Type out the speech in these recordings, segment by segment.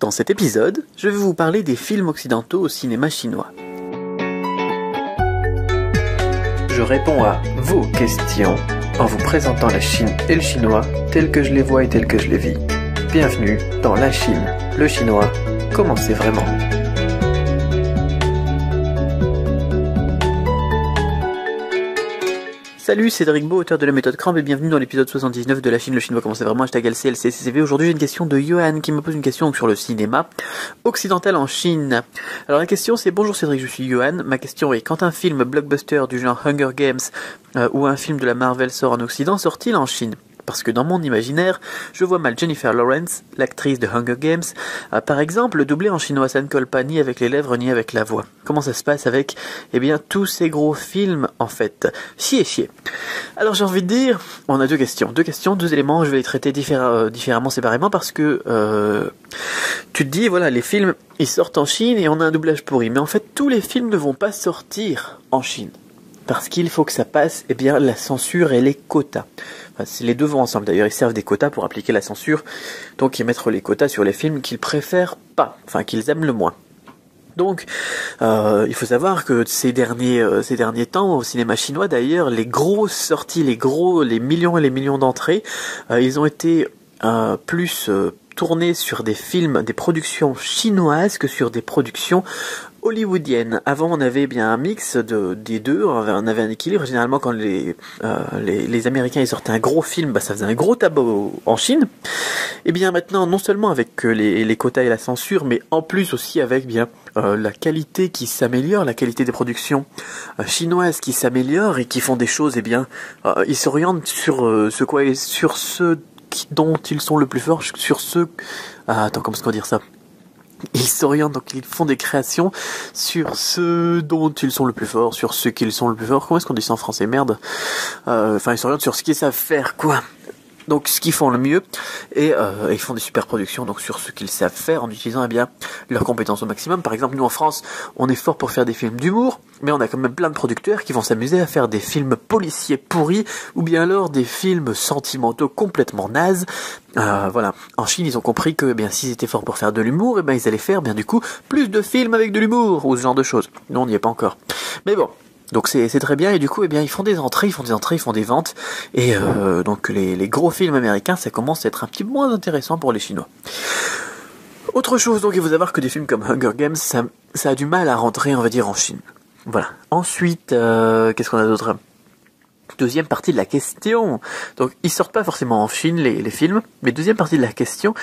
Dans cet épisode, je vais vous parler des films occidentaux au cinéma chinois. Je réponds à vos questions en vous présentant la Chine et le chinois tels que je les vois et tels que je les vis. Bienvenue dans La Chine, le chinois, comment c'est vraiment. Salut, c'est Cédric Beau, auteur de la méthode Cramp, et bienvenue dans l'épisode 79 de La Chine, le chinois, comment c'est vraiment, #LCLCCV. Aujourd'hui, j'ai une question de Johan qui me pose une question sur le cinéma occidental en Chine. Alors la question c'est: bonjour Cédric, je suis Johan. Ma question est: quand un film blockbuster du genre Hunger Games ou un film de la Marvel sort en Occident, sort-il en Chine ? Parce que dans mon imaginaire, je vois mal Jennifer Lawrence, l'actrice de Hunger Games, par exemple, doubler en chinois. Ça ne colle pas ni avec les lèvres ni avec la voix. Comment ça se passe avec, tous ces gros films, en fait? Chier. Alors j'ai envie de dire, on a deux éléments, je vais les traiter différemment, séparément, parce que tu te dis, voilà, les films, ils sortent en Chine et on a un doublage pourri. Mais en fait, tous les films ne vont pas sortir en Chine. Parce qu'il faut que ça passe, la censure et les quotas. Enfin, les deux vont ensemble. D'ailleurs, ils servent des quotas pour appliquer la censure. Donc, ils mettent les quotas sur les films qu'ils préfèrent pas. Enfin, qu'ils aiment le moins. Donc, il faut savoir que ces derniers temps, au cinéma chinois, d'ailleurs, les grosses sorties, les millions et les millions d'entrées, ils ont été plus tournés sur des films, des productions chinoises que sur des productions hollywoodienne. Avant, on avait un mix des deux, on avait un équilibre. Généralement, quand les Américains ils sortaient un gros film, ça faisait un gros tableau en Chine. Et bien maintenant, non seulement avec les quotas et la censure, mais en plus aussi avec la qualité qui s'améliore, la qualité des productions chinoises qui s'améliorent et qui font des choses, ils s'orientent sur ce dont ils sont le plus forts, sur ceux... comment est-ce qu'on va dire ça ? Ils s'orientent, donc ils font des créations sur ceux dont ils sont le plus forts, sur ceux qu'ils sont le plus forts. Comment est-ce qu'on dit ça en français ? Merde. Ils s'orientent sur ce qu'ils savent faire, quoi. Donc ce qu'ils font le mieux, et ils font des super productions donc sur ce qu'ils savent faire en utilisant leurs compétences au maximum. Par exemple, nous en France, on est fort pour faire des films d'humour, mais on a quand même plein de producteurs qui vont s'amuser à faire des films policiers pourris, ou bien alors des films sentimentaux complètement nazes. Voilà. En Chine, ils ont compris que s'ils étaient forts pour faire de l'humour, ils allaient faire du coup plus de films avec de l'humour, ou ce genre de choses. Nous, on n'y est pas encore. Mais bon. Donc c'est très bien, et du coup ils font des entrées, ils font des ventes, et donc les gros films américains, ça commence à être un petit peu moins intéressant pour les Chinois. Autre chose, donc il faut savoir que des films comme Hunger Games, ça a du mal à rentrer, on va dire, en Chine. Voilà. Ensuite, qu'est-ce qu'on a d'autre ? Deuxième partie de la question. Donc, ils sortent pas forcément en Chine, les films, mais deuxième partie de la question,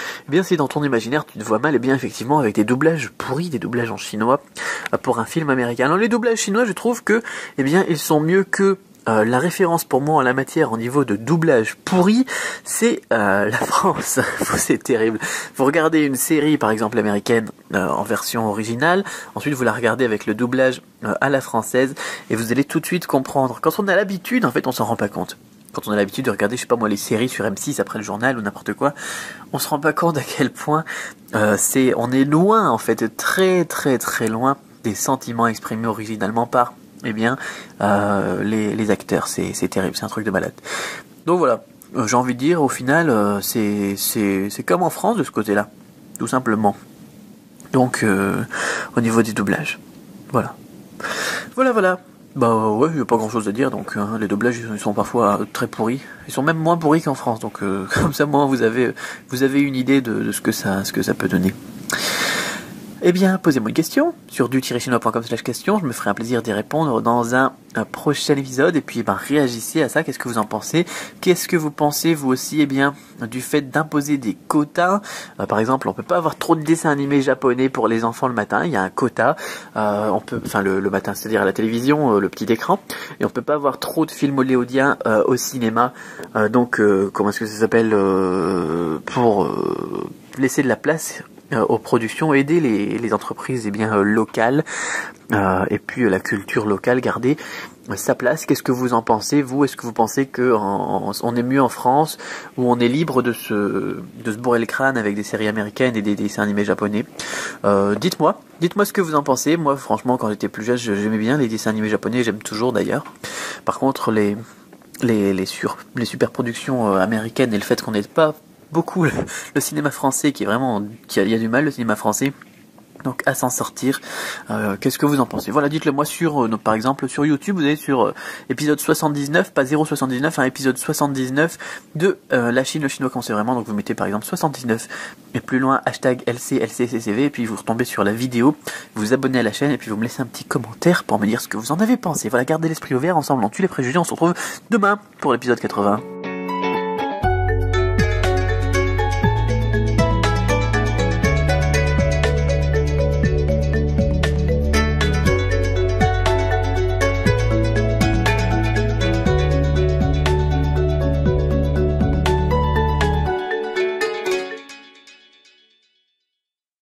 si dans ton imaginaire, tu te vois mal, effectivement, avec des doublages pourris, des doublages en chinois, pour un film américain. Alors, les doublages chinois, je trouve que, ils sont mieux que la référence pour moi en la matière au niveau de doublage pourri, c'est la France. C'est terrible. Vous regardez une série par exemple américaine en version originale, ensuite vous la regardez avec le doublage à la française et vous allez tout de suite comprendre. Quand on a l'habitude, en fait, on s'en rend pas compte. Quand on a l'habitude de regarder, les séries sur M6 après le journal ou n'importe quoi, on se rend pas compte à quel point on est loin, en fait, très très très loin des sentiments exprimés originalement par les acteurs. C'est terrible, c'est un truc de malade. Donc voilà, j'ai envie de dire, au final, c'est comme en France de ce côté-là, tout simplement. Donc, au niveau des doublages. Voilà. Ouais, il n'y a pas grand-chose à dire, donc les doublages, ils sont parfois très pourris. Ils sont même moins pourris qu'en France, donc comme ça, moi, vous avez une idée de ce que ça peut donner. Posez-moi une question sur du-chinois.com/question. Je me ferai un plaisir d'y répondre dans un prochain épisode. Et puis, réagissez à ça. Qu'est-ce que vous en pensez ? Qu'est-ce que vous pensez, vous aussi, du fait d'imposer des quotas ? Par exemple, on peut pas avoir trop de dessins animés japonais pour les enfants le matin. Il y a un quota. Le matin, c'est-à-dire à la télévision, le petit écran. Et on peut pas avoir trop de films hollywoodiens au cinéma. Comment est-ce que ça s'appelle pour laisser de la place aux productions, aider les entreprises locales et puis la culture locale, garder sa place. Qu'est-ce que vous en pensez, vous ? Est-ce que vous pensez que on est mieux en France, où on est libre de se bourrer le crâne avec des séries américaines et des dessins animés japonais ? Dites-moi ce que vous en pensez. Moi, franchement, quand j'étais plus jeune, j'aimais bien les dessins animés japonais, j'aime toujours d'ailleurs. Par contre, les super productions américaines et le fait qu'on n'ait pas beaucoup le cinéma français qui est vraiment, il y a du mal, le cinéma français. Donc à s'en sortir. Qu'est-ce que vous en pensez? Voilà, dites-le moi sur, par exemple sur YouTube, vous allez sur épisode 79, pas 079, un épisode 79 de La Chine, le chinois comment c'est vraiment. Donc vous mettez par exemple 79 et plus loin hashtag LCLCCCV et puis vous retombez sur la vidéo, vous vous abonnez à la chaîne et puis vous me laissez un petit commentaire pour me dire ce que vous en avez pensé. Voilà, gardez l'esprit ouvert, ensemble on tue les préjugés, on se retrouve demain pour l'épisode 80.